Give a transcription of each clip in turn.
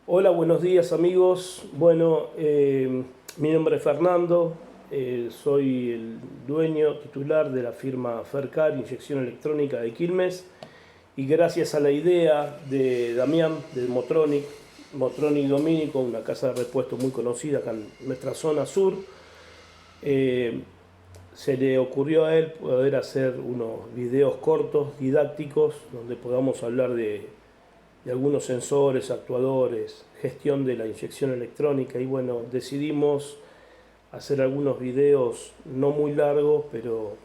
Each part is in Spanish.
Hola, buenos días amigos. Bueno, mi nombre es Fernando, soy el dueño titular de la firma Fercar, Inyección Electrónica de Quilmes, y gracias a la idea de Damián, de Motronic Domínico, una casa de repuesto muy conocida acá en nuestra zona sur, eh, se le ocurrió a él poder hacer unos videos cortos, didácticos, donde podamos hablar de algunos sensores, actuadores, gestión de la inyección electrónica y bueno, decidimos hacer algunos videos no muy largos, pero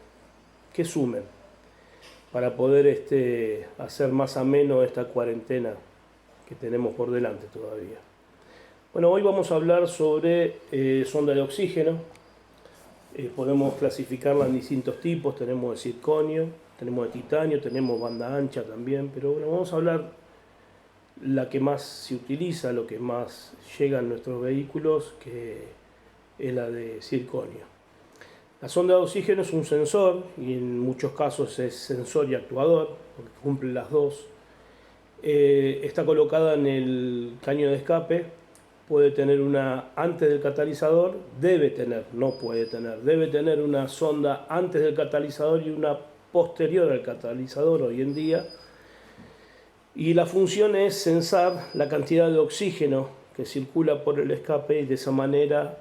que sumen para poder hacer más ameno esta cuarentena que tenemos por delante todavía. Bueno, hoy vamos a hablar sobre sonda de oxígeno. Podemos clasificarla en distintos tipos, tenemos de circonio, tenemos de titanio, tenemos banda ancha también, pero bueno, vamos a hablar la que más se utiliza, lo que más llega en nuestros vehículos, que es la de circonio. La sonda de oxígeno es un sensor y en muchos casos es sensor y actuador, porque cumple las dos. Está colocada en el caño de escape, puede tener una antes del catalizador, debe tener, no puede tener, debe tener una sonda antes del catalizador y una posterior al catalizador hoy en día. Y la función es censar la cantidad de oxígeno que circula por el escape y de esa manera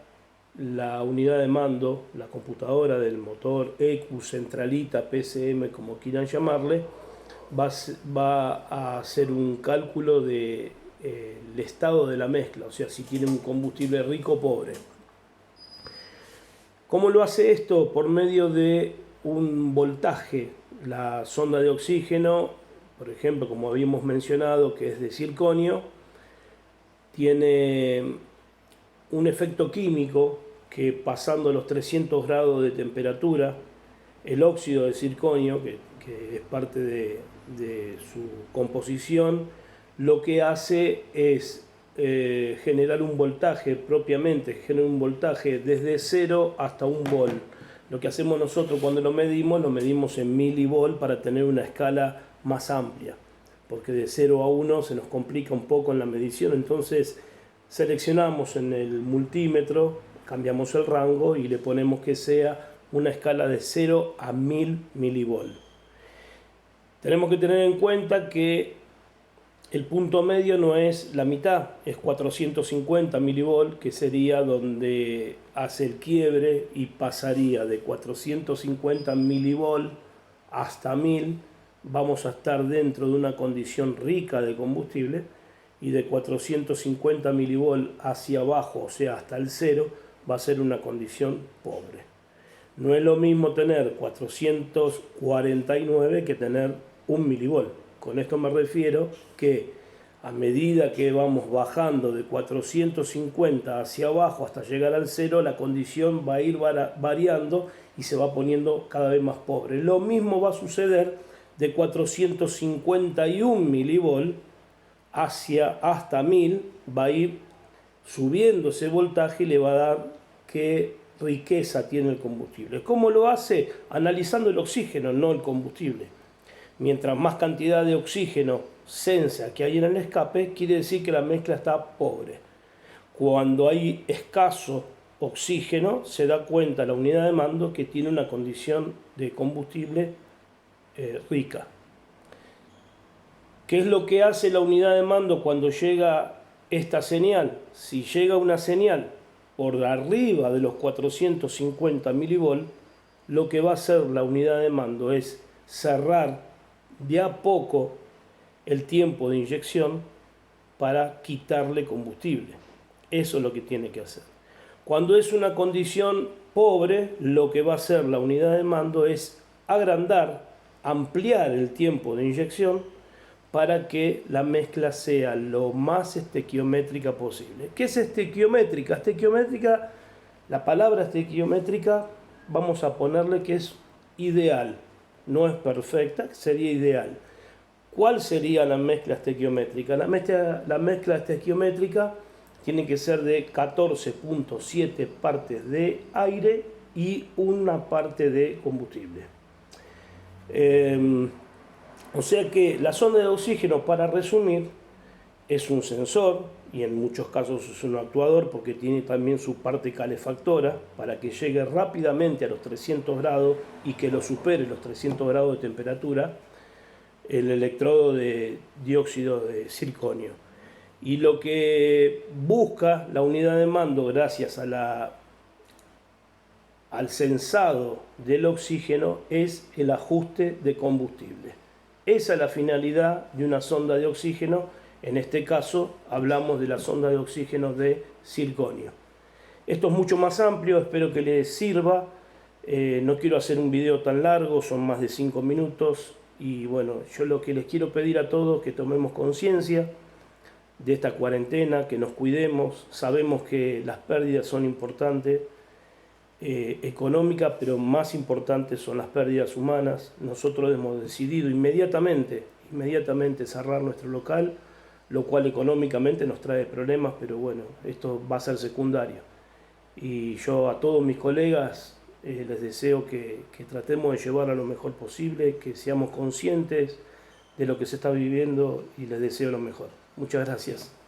la unidad de mando, la computadora del motor, ECU, centralita, PCM, como quieran llamarle, va a hacer un cálculo del estado de la mezcla, o sea, si tiene un combustible rico o pobre. ¿Cómo lo hace esto? Por medio de un voltaje. La sonda de oxígeno, por ejemplo, como habíamos mencionado, que es de circonio, tiene un efecto químico que pasando los 300 grados de temperatura, el óxido de circonio, que es parte de su composición, lo que hace es generar un voltaje propiamente, genera un voltaje desde 0 hasta 1 volt. Lo que hacemos nosotros cuando lo medimos en milivolt para tener una escala más amplia, porque de 0 a 1 se nos complica un poco en la medición, entonces seleccionamos en el multímetro, cambiamos el rango y le ponemos que sea una escala de 0 a 1000 milivolt. Tenemos que tener en cuenta que el punto medio no es la mitad, es 450 milivolt, que sería donde hace el quiebre y pasaría de 450 milivolt hasta 1000. Vamos a estar dentro de una condición rica de combustible, y de 450 milivolt hacia abajo, o sea, hasta el cero, va a ser una condición pobre. No es lo mismo tener 449 que tener 1 milivolt. Con esto me refiero que a medida que vamos bajando de 450 hacia abajo hasta llegar al cero, la condición va a ir variando y se va poniendo cada vez más pobre. Lo mismo va a suceder de 451 milivolt hasta 1000, va a ir subiendo ese voltaje y le va a dar qué riqueza tiene el combustible. ¿Cómo lo hace? Analizando el oxígeno, no el combustible. Mientras más cantidad de oxígeno sensa que hay en el escape, quiere decir que la mezcla está pobre. Cuando hay escaso oxígeno, se da cuenta la unidad de mando que tiene una condición de combustible rica. ¿Qué es lo que hace la unidad de mando cuando llega esta señal? Si llega una señal por arriba de los 450 milivolt, lo que va a hacer la unidad de mando es cerrar de a poco el tiempo de inyección para quitarle combustible. Eso es lo que tiene que hacer. Cuando es una condición pobre, lo que va a hacer la unidad de mando es agrandar, ampliar el tiempo de inyección para que la mezcla sea lo más estequiométrica posible. ¿Qué es estequiométrica? Estequiométrica, la palabra estequiométrica, vamos a ponerle que es ideal. No es perfecta, sería ideal. ¿Cuál sería la mezcla estequiométrica? La mezcla estequiométrica tiene que ser de 14.7 partes de aire y una parte de combustible. O sea que la sonda de oxígeno, para resumir, es un sensor y en muchos casos es un actuador porque tiene también su parte calefactora para que llegue rápidamente a los 300 grados y que lo supere los 300 grados de temperatura el electrodo de dióxido de circonio. Y lo que busca la unidad de mando gracias a al sensado del oxígeno es el ajuste de combustible. Esa es la finalidad de una sonda de oxígeno. En este caso hablamos de la sonda de oxígeno de circonio. Esto es mucho más amplio, espero que les sirva. No quiero hacer un video tan largo, son más de 5 minutos. Y bueno, yo lo que les quiero pedir a todos es que tomemos conciencia de esta cuarentena, que nos cuidemos. Sabemos que las pérdidas son importantes, económicas, pero más importantes son las pérdidas humanas. Nosotros hemos decidido inmediatamente cerrar nuestro local, lo cual económicamente nos trae problemas, pero bueno, esto va a ser secundario. Y yo a todos mis colegas les deseo que tratemos de llevar a lo mejor posible, que seamos conscientes de lo que se está viviendo y les deseo lo mejor. Muchas gracias.